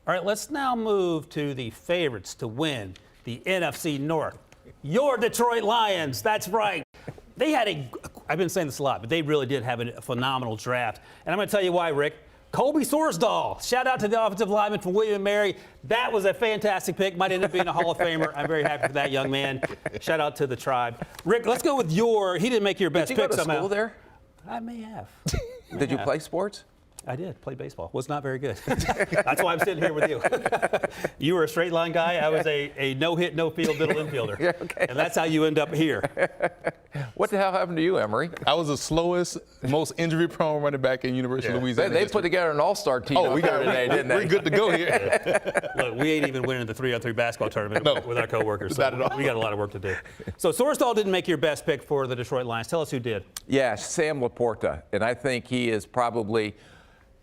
All right, let's now move to the favorites to win the NFC North. Your Detroit Lions, that's right. They had I've been saying this a lot, but they really did have a phenomenal draft. And I'm going to tell you why, Rick. Colby Sorsdahl, shout out to the offensive lineman from William & Mary. That was a fantastic pick. Might end up being a Hall of Famer. I'm very happy for that young man. Shout out to the tribe. Rick, let's go with he didn't make your best pick somehow. Did you go to school there? I may have. Did you play sports? I did play baseball. Was not very good. That's why I'm sitting here with you. You were a straight line guy. I was a no hit, no field middle infielder. Yeah, okay. And that's how you end up here. What the hell happened to you, Emory? I was the slowest, most injury-prone running back in University of Louisiana. They put together an all-star team we got today, didn't they? We're good to go here. Look, we ain't even winning the 3-on-3 basketball tournament with our coworkers. So Not at all. we got a lot of work to do. So Sorsdahl didn't make your best pick for the Detroit Lions. Tell us who did. Yeah, Sam Laporta. And I think he is probably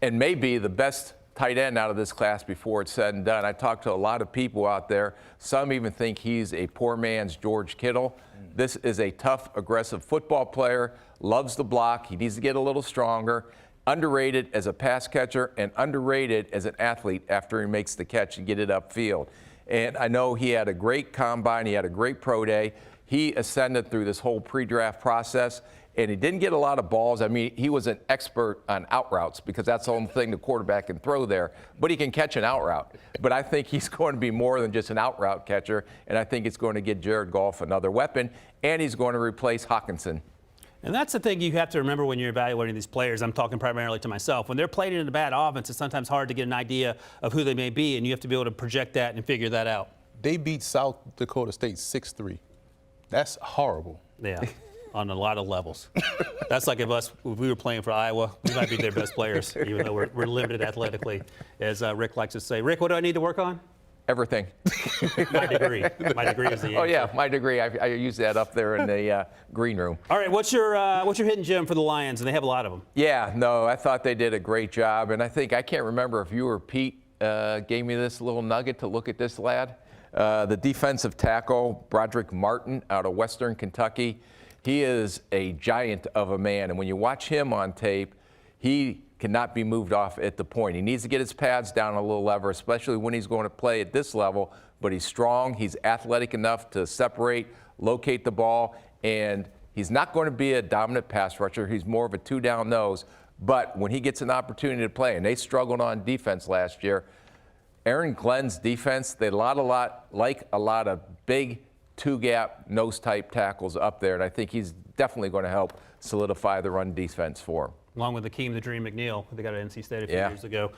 and maybe the best tight end out of this class before it's said and done. I talked to a lot of people out there. Some even think he's a poor man's George Kittle. This is a tough, aggressive football player, loves the block. He needs to get a little stronger. Underrated as a pass catcher and underrated as an athlete after he makes the catch and get it upfield. And I know he had a great combine. He had a great pro day. He ascended through this whole pre-draft process. And he didn't get a lot of balls. I mean, he was an expert on out routes because that's the only thing the quarterback can throw there. But he can catch an out route. But I think he's going to be more than just an out route catcher. And I think it's going to get Jared Goff another weapon. And he's going to replace Hawkinson. And that's the thing you have to remember when you're evaluating these players. I'm talking primarily to myself. When they're playing in a bad offense, it's sometimes hard to get an idea of who they may be. And you have to be able to project that and figure that out. They beat South Dakota State 6-3. That's horrible. Yeah. On a lot of levels. That's like if we were playing for Iowa, we might be their best players, even though we're limited athletically, as Rick likes to say. Rick, what do I need to work on? Everything. My degree. My degree is the answer. Oh, yeah, my degree. I use that up there in the green room. All right, what's your hidden gem for the Lions? And they have a lot of them. Yeah, no, I thought they did a great job. And I can't remember if you or Pete gave me this little nugget to look at this lad. The defensive tackle, Broderick Martin out of Western Kentucky. He is a giant of a man, and when you watch him on tape, he cannot be moved off at the point. He needs to get his pads down a little level, especially when he's going to play at this level, but he's strong, he's athletic enough to separate, locate the ball, and he's not going to be a dominant pass rusher. He's more of a two-down nose, but when he gets an opportunity to play, and they struggled on defense last year, Aaron Glenn's defense, they a lot of big two-gap, nose-type tackles up there, and I think he's definitely going to help solidify the run defense for him. Along with Akeem the Dream McNeil, they got at NC State a few years ago.